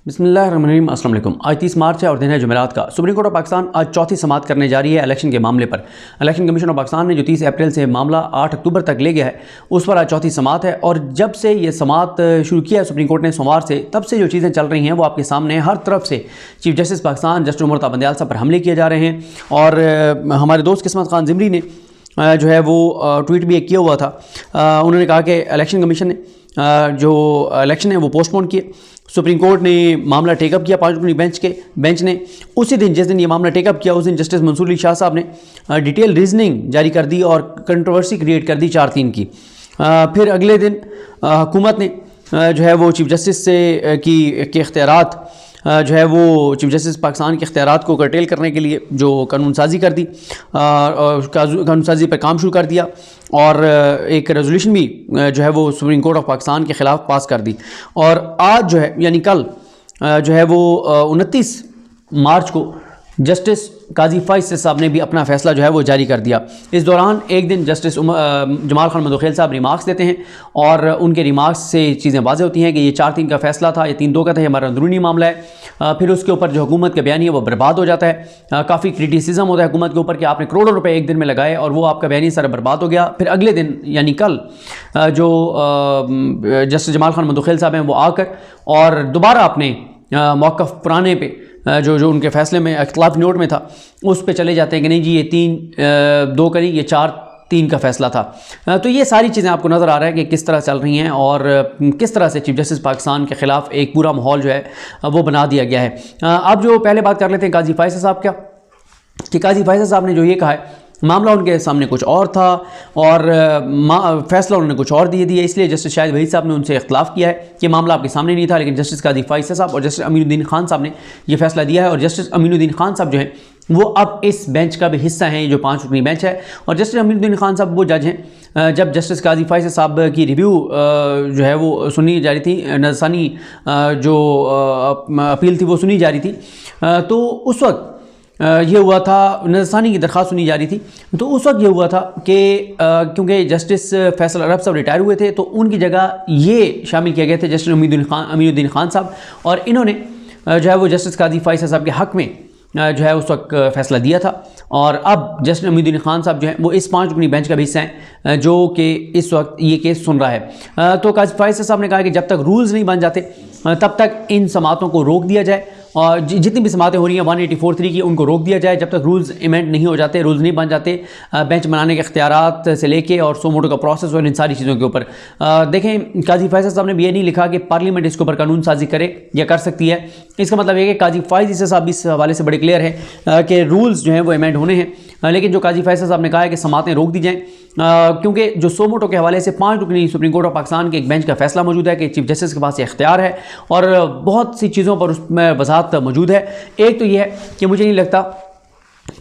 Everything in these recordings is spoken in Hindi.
बिस्मिल्लाहिर्रहमानिर्रहीम। अस्सलाम वालेकुम। आज 30 मार्च है और दिन है जुमेरात का। सुप्रीम कोर्ट ऑफ पाकिस्तान आज चौथी समाअत करने जा रही है इलेक्शन के मामले पर। इलेक्शन कमीशन ऑफ पाकिस्तान ने जो 30 अप्रैल से मामला 8 अक्टूबर तक ले गया है, उस पर आज चौथी समाअत है। और जब से ये समाअत शुरू किया है सुप्रीम कोर्ट ने सोमवार से, तब से जो चीज़ें चल रही हैं वो आपके सामने हर तरफ से chief justice Pakistan justice Umar Ata Bandial साहब पर हमले किए जा रहे हैं। और हमारे दोस्त किस्मत खान ज़िमरी ने जो है वो ट्वीट भी एक किया हुआ था। उन्होंने कहा कि इलेक्शन कमीशन ने जो इलेक्शन है वो पोस्टपोन किए। सुप्रीम कोर्ट ने मामला टेकअप किया 5 रुकनी बेंच ने। उसी दिन जिस दिन ये मामला टेकअप किया, उस दिन जस्टिस मंसूर अली शाह साहब ने डिटेल रीजनिंग जारी कर दी और कंट्रोवर्सी क्रिएट कर दी 4-3 की। फिर अगले दिन हुकूमत ने जो है वो चीफ जस्टिस से के इख्तियारात जो है वो चीफ जस्टिस पाकिस्तान के इख्तियारात को कर्टेल करने के लिए जो कानून साजी कर दी, कानून साजी पर काम शुरू कर दिया और एक रेजोल्यूशन भी जो है वो सुप्रीम कोर्ट ऑफ पाकिस्तान के ख़िलाफ़ पास कर दी। और आज जो है यानी कल जो है वो 29 मार्च को जस्टिस काजी फैसल साहब ने भी अपना फ़ैसला जो है वो जारी कर दिया। इस दौरान एक दिन जस्टिस जमाल खान मदोखेल साहब रिमार्क्स देते हैं और उनके रिमार्क्स से चीज़ें वाज़ेह होती हैं कि ये 4-3 का फ़ैसला था, ये 3-2 का था, ये हमारा अंदरूनी मामला है। फिर उसके ऊपर जो हुकूमत का बयानी है वो बर्बाद हो जाता है। काफ़ी क्रिटिसिज्म होता है हुकूमत के ऊपर कि आपने करोड़ों रुपए एक दिन में लगाए और वो आपका बयानी सारा बर्बाद हो गया। फिर अगले दिन यानी कल जो जस्टिस जमाल खान मदोखेल साहब हैं वो आकर और दोबारा अपने मौक़िफ़ पुराने पे जो उनके फ़ैसले में इख्तिलाफ़ी नोट में था उस पे चले जाते हैं कि नहीं जी ये 3-2 का नहीं, ये 4-3 का फ़ैसला था। तो ये सारी चीज़ें आपको नज़र आ रहा है कि किस तरह चल रही हैं और किस तरह से चीफ जस्टिस पाकिस्तान के ख़िलाफ़ एक पूरा माहौल जो है वो बना दिया गया है। अब जो पहले बात कर लेते हैं काजी फैसल साहब क्या, कि काजी फैसल साहब ने जो ये कहा है मामला उनके सामने कुछ और था और फैसला उन्होंने कुछ और दे दिया, इसलिए जस्टिस शाहिद वहीद साहब ने उनसे इख्तिलाफ़ किया है कि मामला आपके सामने नहीं था। लेकिन जस्टिस काजी फैसल साहब और जस्टिस अमीनुद्दीन खान साहब ने यह फैसला दिया है और जस्टिस अमीनुद्दीन खान साहब जो है वो अब इस बेंच का भी हिस्सा हैं, जो 5 रुकनी बेंच है। और जस्टिस अमीनुद्दीन खान साहब वो जज हैं जब जस्टिस काजी फैसल साहब की रिव्यू जो है वो सुनी जा रही थी, नज़रसानी जो अपील थी वो सुनी जा रही थी, तो उस वक्त ये हुआ था, नज़रसानी की दरख्वास्त सुनी जा रही थी। तो उस वक्त ये हुआ था कि क्योंकि जस्टिस फैसल अरब साहब रिटायर हुए थे तो उनकी जगह ये शामिल किए गए थे जस्टिस अमीनुद्दीन खान साहब, और इन्होंने जो है वो जस्टिस काजी फैसल साहब के हक़ में जो है उस वक्त फ़ैसला दिया था। और अब जस्टिस अमीनुद्दीन खान साहब जो हैं वो इस 5 रुकनी बेंच का भी हिस्सा हैं जो कि इस वक्त ये केस सुन रहा है। तो काजी फैसल साहब ने कहा कि जब तक रूल्स नहीं बन जाते तब तक इन समातों को रोक दिया जाए और जितनी भी समातें हो रही हैं 184(3) की उनको रोक दिया जाए जब तक रूल्स इमेंट नहीं हो जाते, रूल्स नहीं बन जाते। बेंच बनाने के इख्तियारात से लेके और सो मोटो का प्रोसेस और इन सारी चीज़ों के ऊपर देखें, काजी फैसल साहब ने भी ये नहीं लिखा कि पार्लियामेंट इसके ऊपर कानून साजी करे या कर सकती है। इसका मतलब ये कि काजी फैसल साहब इस हवाले से बड़े क्लियर है कि रूल्स जो हैं वो इमेंट होने हैं। लेकिन जो काजी फैसल साहब ने कहा है कि समातें रोक दी जाएँ क्योंकि जो सो मोटो के हवाले से 5 रुकनी सुप्रीम कोर्ट ऑफ पाकिस्तान के एक बेंच का फैसला मौजूद है कि चीफ जस्टिस के पास ये इख्तियार है और बहुत सी चीज़ों पर उसमें वजाहत मौजूद है। एक तो यह है कि मुझे नहीं लगता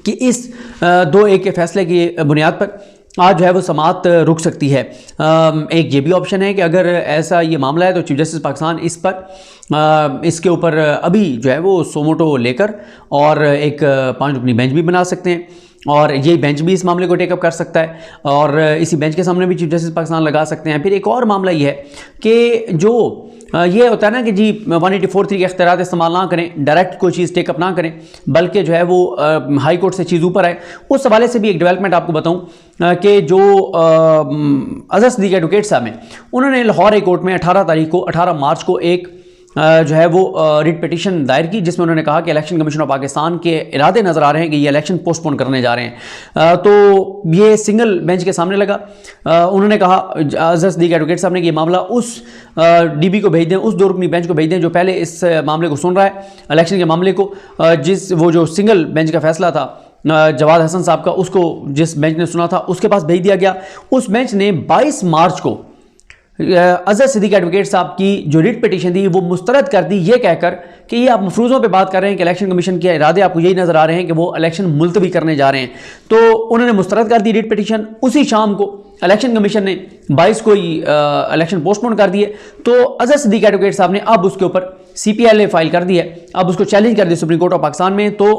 कि इस 2-1 के फैसले की बुनियाद पर आज जो है वो समाअत रुक सकती है। एक ये भी ऑप्शन है कि अगर ऐसा ये मामला है तो चीफ जस्टिस पाकिस्तान इस पर इसके ऊपर अभी जो है वो सो मोटो लेकर और एक 5 रुकनी बेंच भी बना सकते हैं और ये बेंच भी इस मामले को टेकअप कर सकता है और इसी बेंच के सामने भी चीफ जस्टिस पाकिस्तान लगा सकते हैं। फिर एक और मामला ये है कि जो ये होता है ना कि जी 184(3) के इख्तियारात इस्तेमाल ना करें, डायरेक्ट कोई चीज़ टेकअप ना करें, बल्कि जो है वो हाई कोर्ट से चीज़ ऊपर आए। उस हवाले से भी एक डेवलपमेंट आपको बताऊं कि जो अज़हर सिद्दीकी एडवोकेट साहब हैं उन्होंने लाहौर हाई कोर्ट में 18 मार्च को एक जो है वो रिट पिटीशन दायर की जिसमें उन्होंने कहा कि इलेक्शन कमीशन ऑफ पाकिस्तान के इरादे नज़र आ रहे हैं कि ये इलेक्शन पोस्टपोन करने जा रहे हैं। तो ये सिंगल बेंच के सामने लगा। उन्होंने कहा अज़हर सिद्दीकी एडवोकेट साहब ने कि ये मामला उस डीबी को भेज दें, उस 2 रुकनी बेंच को भेज दें जो पहले इस मामले को सुन रहा है, इलेक्शन के मामले को, वो जो सिंगल बेंच का फैसला था जवाद हसन साहब का, उसको जिस बेंच ने सुना था उसके पास भेज दिया गया। उस बेंच ने 22 मार्च को अज़हर सिद्दीकी एडवोकेट साहब की जो रिट पिटीशन थी वो मुस्तरद कर दी, ये कहकर कि ये आप मफरूज़ों पे बात कर रहे हैं कि इलेक्शन कमीशन के इरादे आपको यही नज़र आ रहे हैं कि वो इलेक्शन मुलतवी करने जा रहे हैं। तो उन्होंने मुस्तरद कर दी रिट पिटीशन। उसी शाम को इलेक्शन कमीशन ने 22 को ही इलेक्शन पोस्टपोन कर दिए। तो अज़हर सिद्दीकी एडवोकेट साहब ने अब उसके ऊपर CPLA फाइल कर दी है, अब उसको चैलेंज कर दिया सुप्रीम कोर्ट ऑफ पाकिस्तान में। तो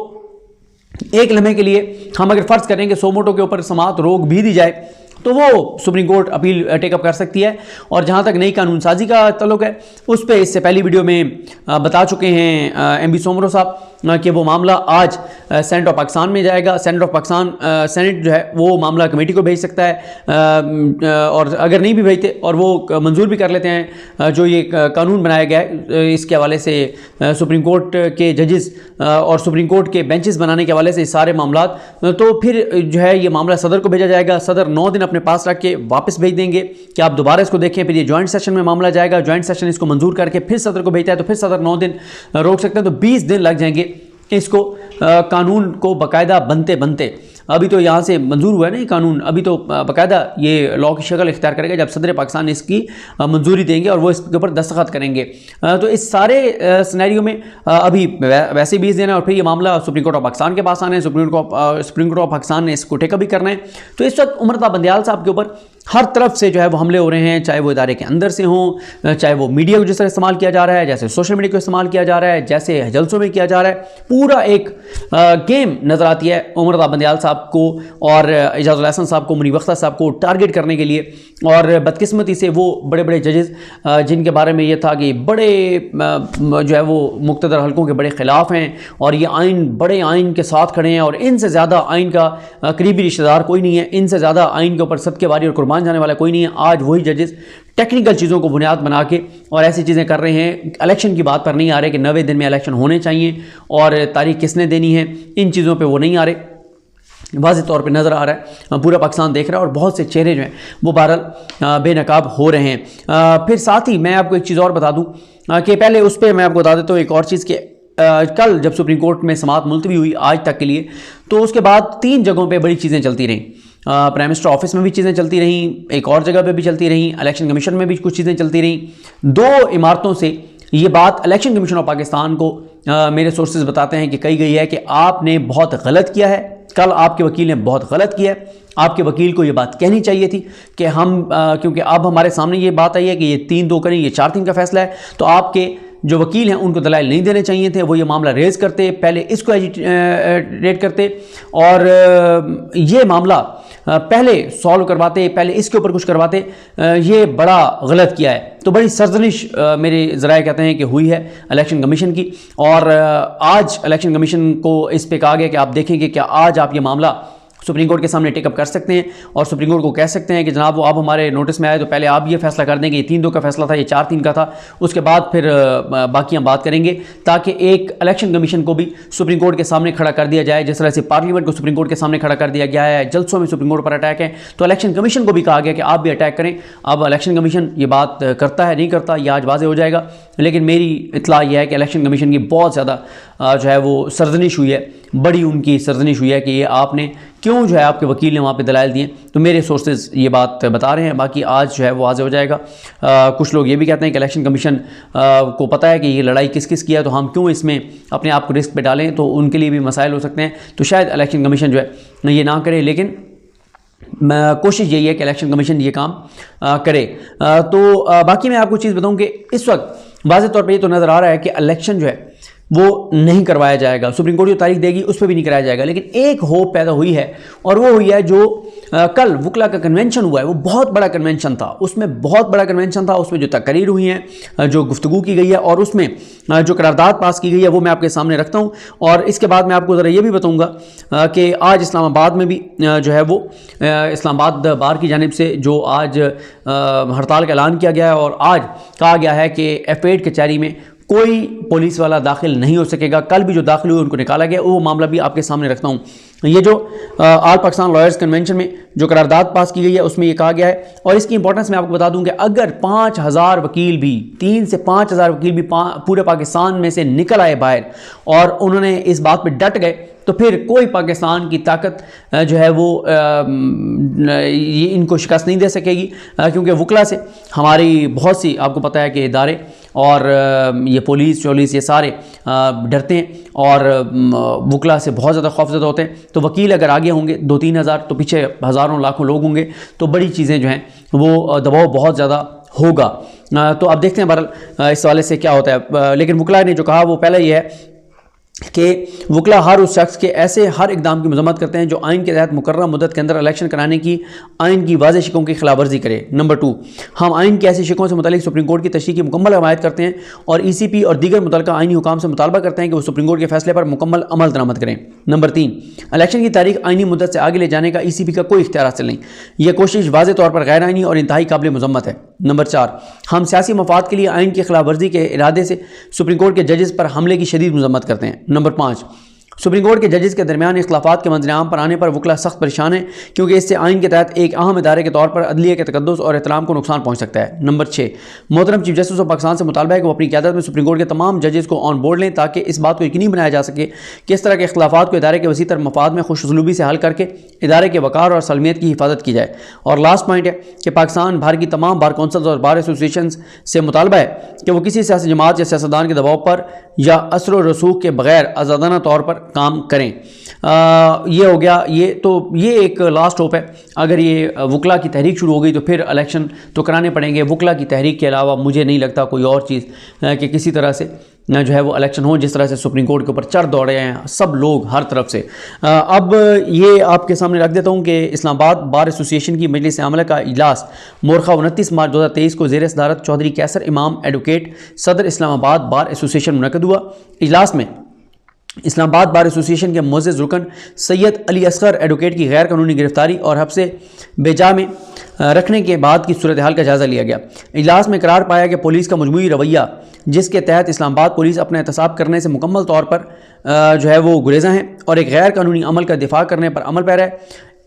एक लम्हे के लिए हम अगर फ़र्ज़ करें कि सो मोटो के ऊपर समाअत रोक भी दी जाए तो वो सुप्रीम कोर्ट अपील टेकअप कर सकती है। और जहाँ तक नई कानून साजी का तल्लुक है, उस पर इससे पहली वीडियो में बता चुके हैं एमबी सोमरो साहब कि वो मामला आज सेनेट ऑफ पाकिस्तान में जाएगा। सेनेट ऑफ पाकिस्तान सेनेट जो है वो मामला कमेटी को भेज सकता है, और अगर नहीं भी भेजते और वो मंजूर भी कर लेते हैं जो ये कानून बनाया गया है, इसके हवाले से सुप्रीम कोर्ट के जजेस और सुप्रीम कोर्ट के बेंचेस बनाने के हवाले से सारे मामला, तो फिर जो है ये मामला सदर को भेजा जाएगा। सदर 9 दिन अपने पास रख के वापस भेज देंगे कि आप दोबारा इसको देखें। फिर ये ज्वाइंट सेशन में मामला जाएगा, ज्वाइंट सेशन इसको मंजूर करके फिर सदर को भेजता है, तो फिर सदर 9 दिन रोक सकते हैं, तो 20 दिन लग जाएंगे इसको कानून को बाकायदा बनते बनते। अभी तो यहाँ से मंजूर हुआ है ना ये कानून, अभी तो बाकायदा ये लॉ की शक्ल इख्तियार करेगा जब सदर पाकिस्तान इसकी मंजूरी देंगे और वो इसके ऊपर दस्तखत करेंगे। तो इस सारे सिनेरियो में अभी वैसे 20 दिन है और फिर ये मामला सुप्रीम कोर्ट ऑफ पाकिस्तान के पास आना है। सुप्रीम कोर्ट ऑफ पाकिस्तान ने इसको टेकअप भी करना है। तो इस वक्त उमर अता बंदियाल साहब के ऊपर हर तरफ से जो है वो हमले हो रहे हैं, चाहे वो इदारे के अंदर से हों, चाहे वो मीडिया को जिस तरह इस्तेमाल किया जा रहा है, जैसे सोशल मीडिया को इस्तेमाल किया जा रहा है, जैसे जलसों में किया जा रहा है। पूरा एक गेम नजर आती है उमर अता बंदियाल साहब को और एजाजुल हसन साहब को, मुनीब अख्तर साहब को टारगेट करने के लिए। और बदकिस्मती से वो बड़े बड़े जजेस जिनके बारे में ये था कि बड़े जो है वो मुक़्तदर हलकों के बड़े ख़िलाफ़ हैं और ये आइन बड़े आइन के साथ खड़े हैं और इनसे ज़्यादा आइन का करीबी रिश्तेदार कोई नहीं है, इनसे ज़्यादा आइन के ऊपर सबके बारी और कुर्बान जाने वाला कोई नहीं है। आज वही जजेस टेक्निकल चीज़ों को बुनियाद बना के और ऐसी चीज़ें कर रहे हैं, इलेक्शन की बात पर नहीं आ रहे कि 90 दिन में इलेक्शन होने चाहिए और तारीख किसने देनी है, इन चीज़ों पर वो नहीं आ रहे। वाज़ेह तौर पे नज़र आ रहा है, पूरा पाकिस्तान देख रहा है और बहुत से चेहरे जो हैं वो बहरहाल बेनकाब हो रहे हैं। फिर साथ ही मैं आपको एक चीज़ और बता दूं कि पहले उस पर मैं आपको बता देता हूँ एक और चीज़ कि कल जब सुप्रीम कोर्ट में समाअत मुलतवी हुई आज तक के लिए, तो उसके बाद 3 जगहों पे बड़ी चीज़ें चलती रहीं। प्राइम मिनिस्टर ऑफिस में भी चीज़ें चलती रहीं, एक और जगह पे भी चलती रहीं, इलेक्शन कमीशन में भी कुछ चीज़ें चलती रहीं। 2 इमारतों से ये बात इलेक्शन कमीशन ऑफ पाकिस्तान को मेरे सोर्सेज बताते हैं कि कही गई है कि आपने बहुत गलत किया है, कल आपके वकील ने बहुत गलत किया है। आपके वकील को ये बात कहनी चाहिए थी कि हम क्योंकि अब हमारे सामने ये बात आई है कि ये 3-2 करें, ये 4-3 का फैसला है, तो आपके जो वकील हैं उनको दलाइल नहीं देने चाहिए थे। वो ये मामला रेज़ करते, पहले इसको एजिटेट करते और ये मामला पहले सॉल्व करवाते, पहले इसके ऊपर कुछ करवाते। ये बड़ा गलत किया है। तो बड़ी सरजनिश मेरे ज़राए कहते हैं कि हुई है इलेक्शन कमीशन की। और आज इलेक्शन कमीशन को इस पे कहा गया कि आप देखेंगे क्या आज आप ये मामला सुप्रीम कोर्ट के सामने टेकअप कर सकते हैं और सुप्रीम कोर्ट को कह सकते हैं कि जनाब वो आप हमारे नोटिस में आए तो पहले आप ये फैसला कर दें कि ये 3-2 का फैसला था, ये 4-3 का था, उसके बाद फिर बाकी हम बात करेंगे, ताकि एक इलेक्शन कमीशन को भी सुप्रीम कोर्ट के सामने खड़ा कर दिया जाए। जिस तरह से पार्लियामेंट को सुप्रीम कोर्ट के सामने खड़ा कर दिया गया है, जलसों में सुप्रीम कोर्ट पर अटैक है, तो इलेक्शन कमीशन को भी कहा गया कि आप भी अटैक करें। अब इलेक्शन कमीशन ये बात करता है नहीं करता, यह आज वाज़ेह हो जाएगा। लेकिन मेरी इत्तला यह है कि इलेक्शन कमीशन की बहुत ज़्यादा जो है वो सरजनिश हुई है, बड़ी उनकी सरजनिश हुई है कि ये आपने क्यों जो है आपके वकील ने वहाँ पे दलाइल दिए। तो मेरे सोर्सेज ये बात बता रहे हैं, बाकी आज जो है वो वाज़ेह हो जाएगा। कुछ लोग ये भी कहते हैं कि इलेक्शन कमीशन को पता है कि ये लड़ाई किस किस की है, तो हम क्यों इसमें अपने आप को रिस्क पे डालें, तो उनके लिए भी मसाइल हो सकते हैं। तो शायद इलेक्शन कमीशन जो है ये ना करे, लेकिन कोशिश यही है कि इलेक्शन कमीशन ये काम करे। तो बाकी मैं आपको चीज़ बताऊँ कि इस वक्त वाज़ेह तौर पर ये तो नज़र आ रहा है कि इलेक्शन जो है वो नहीं करवाया जाएगा, सुप्रीम कोर्ट जो तारीख देगी उस पर भी नहीं कराया जाएगा। लेकिन एक होप पैदा हुई है और वो हुई है जो कल वुकला का कन्वेंशन हुआ है, वो बहुत बड़ा कन्वेंशन था, उसमें बहुत बड़ा कन्वेंशन था, उसमें जो तकरीर हुई हैं, जो गुफ्तगू की गई है और उसमें जो करारदाद पास की गई है वो मैं आपके सामने रखता हूँ। और इसके बाद मैं आपको ज़रा ये भी बताऊँगा कि आज इस्लामाबाद में भी जो है वो इस्लामाबाद बार की जानिब से जो आज हड़ताल का ऐलान किया गया है और आज कहा गया है कि F8 कचहरी में कोई पुलिस वाला दाखिल नहीं हो सकेगा। कल भी जो दाखिल हुए उनको निकाला गया, वो मामला भी आपके सामने रखता हूँ। ये जो ऑल पाकिस्तान लॉयर्स कन्वेंशन में जो करारदाद पास की गई है उसमें ये कहा गया है, और इसकी इंपॉर्टेंस मैं आपको बता दूं कि अगर 5000 वकील भी 3 से 5000 वकील भी पूरे पाकिस्तान में से निकल आए बाहर और उन्होंने इस बात पर डट गए, तो फिर कोई पाकिस्तान की ताकत जो है वो ये इनको शिकस्त नहीं दे सकेगी। क्योंकि वुकला से हमारी बहुत सी आपको पता है कि इदारे और ये पुलिस ये सारे डरते हैं और वुकला से बहुत ज़्यादा खौफज़दा होते हैं। तो वकील अगर आगे होंगे 2-3 हज़ार, तो पीछे हज़ारों लाखों लोग होंगे, तो बड़ी चीज़ें जो हैं वो दबाव बहुत ज़्यादा होगा। तो अब देखते हैं बहरहाल इस वाले से क्या होता है। लेकिन वुकला ने जो कहा वो पहले ये है कि वकला हर उस शख्स के ऐसे हर इकदाम की मजम्मत करते हैं जो आइन के तहत मुकर्रर मुद्दत के अंदर इलेक्शन कराने की आइन की वाज़ेह शिकों की खिलाफवर्जी करे। नंबर 2, हम आइन के ऐसे शिकों से मुतालिक सुप्रीम कोर्ट की तशरीह की मुकम्मल हमायत करते हैं और ECP और दीगर मुतल्लिका आइनी हुकाम से मुतालबा करते हैं कि वो सुप्रीम कोर्ट के फैसले पर मुकम्मल अमल दरामद करें। नंबर 3, इलेक्शन की तारीख आइनी मुद्दत से आगे ले जाने का ECP का कोई इख्तियार हासिल नहीं। यह कोशिश वाज़ेह तौर पर गैर आइनी और इंतहाई काबिल मजम्मत है। नंबर 4, हम सियासी मफाद के लिए आइन की खिलाफवर्जी के इरादे से सुप्रीम कोर्ट के जजेस पर हमले की शदीद मजम्मत करते हैं। नंबर 5, सुप्रीम कोर्ट के जजेस के दरमियान इख्तिलाफात के मंजर-ए-आम पर आने पर वकला सख्त परेशान है क्योंकि इससे आइन के तहत एक अहम इदारे के तौर पर अदलिया के तकद्दुस और एहतराम को नुकसान पहुंच सकता है। नंबर 6, मोहतरम चीफ जस्टिस ऑफ पाकिस्तान से मुतालबा है कि वो अपनी क़यादत में सुप्रीम कोर्ट के तमाम जजेस को ऑन बोर्ड लें ताकि इस बात को यकीनी बनाया जा सके कि इस तरह के इख्तिलाफात को इदारे के वसीतर मफाद में खुशउस्लूबी से हल करके इदारे के वक़ार और सलमियत की हिफाजत की जाए। और लास्ट पॉइंट है कि पाकिस्तान भर की तमाम बार कौंसल्स और बार एसोसिएशन से मुतालबा है कि वो किसी सियासी जमात या सियासतदान के दबाव पर या असर व रसूख के बगैर आज़ादाना तौर पर काम करें। ये हो गया। ये एक लास्ट होप है। अगर ये वकला की तहरीक शुरू हो गई तो फिर इलेक्शन तो कराने पड़ेंगे। वकला की तहरीक के अलावा मुझे नहीं लगता कोई और चीज़ कि किसी तरह से जो है वो इलेक्शन हो, जिस तरह से सुप्रीम कोर्ट के ऊपर चढ़ दौड़े हैं सब लोग हर तरफ से। अब ये आपके सामने रख देता हूँ कि इस्लामाबाद बार एसोसिएशन की मजलिस आमला का इजलास मोरखा 29 मार्च 2023 को ज़ेर सदारत चौधरी कैसर इमाम एडवोकेट सदर इस्लामाबाद बार एसोसिएशन मुनक़द हुआ। इजलास में इस्लामाबाद बार एसोसिएशन के मुअज़्ज़िज़ रुकन सैयद अली असगर एडवोकेट की गैर कानूनी गिरफ्तारी और हब्से बेजा में रखने के बाद की सूरत हाल का जायज़ा लिया गया। इजलास में करार पाया कि पुलिस का मजमूई रवैया जिसके तहत इस्लामाबाद पुलिस अपने एहतसाब करने से मुकम्मल तौर पर जो है वो गुरेज़ा हैं और एक गैर कानूनी अमल का दिफा करने पर अमल पैरा है,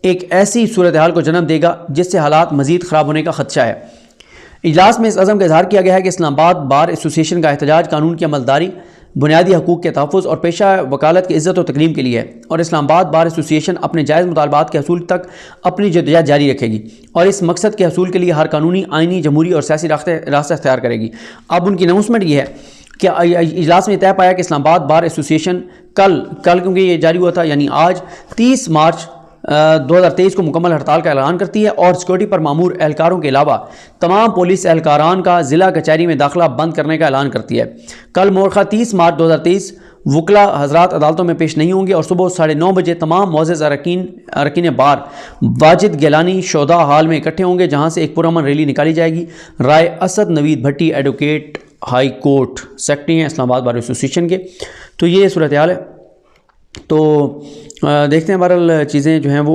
एक ऐसी सूरत हाल को जन्म देगा जिससे हालात मज़ीद ख़राब होने का खदशा है। इजलास में इस अज़म का इजहार किया गया है कि इस्लामाबाद बार एसोसिएशन का एहतजाज कानून की अमलदारी, बुनियादी हकूक़ के तहफ़्फ़ुज़ और पेशा वकालत की इज़्ज़त और तकरीम के लिए है और इस्लामाबाद बार एसोसिएशन अपने जायज़ मुतालबात के हसूल तक अपनी जद्दोजहद जारी रखेगी और इस मकसद के हसूल के लिए हर कानूनी, आइनी, जमहूरी और सियासी रास्ता इख्तियार करेगी। अब उनकी अनाउंसमेंट ये है कि इजलास में तय पाया कि इस्लामाबाद बार एसोसिएशन कल क्योंकि ये जारी हुआ था यानी आज 30 मार्च 2023 को मुकम्मल हड़ताल का ऐलान करती है और सिक्योरिटी पर मामूर एहलकारों के अलावा तमाम पुलिस एहलकारान का ज़िला कचहरी में दाखिला बंद करने का ऐलान करती है। कल मोरखा 30 मार्च 2023 वकला हजरात अदालतों में पेश नहीं होंगे और सुबह 9:30 बजे तमाम मुअज़्ज़िज़ अरकीन बार वाजिद गिलानी शोधा हॉल में इकट्ठे होंगे, जहाँ से एक पुरअमन रैली निकाली जाएगी। राय असद नवीद भट्टी एडवोकेट हाई कोर्ट सेक्रेटरी हैं इस्लामाबाद बार एसोसिएशन के। तो ये सूरत हाल है। तो देखते हैं बहरहाल चीज़ें जो हैं वो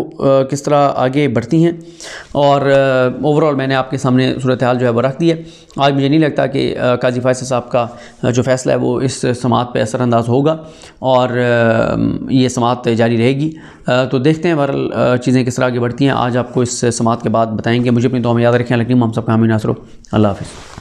किस तरह आगे बढ़ती हैं और ओवरऑल मैंने आपके सामने सूरत हाल जो है वो रख दी है। आज मुझे नहीं लगता कि काजी फैसल साहब का जो फ़ैसला है वो इस समाअत पे असरअंदाज होगा और ये समाअत जारी रहेगी। तो देखते हैं बहरहाल चीज़ें किस तरह आगे बढ़ती हैं। आज आपको इस समाअत के बाद बताएँगे। मुझे अपनी दुआ में याद रखें। लेकिन हम सबका हामी नासरो। अल्लाह हाफ़िज़।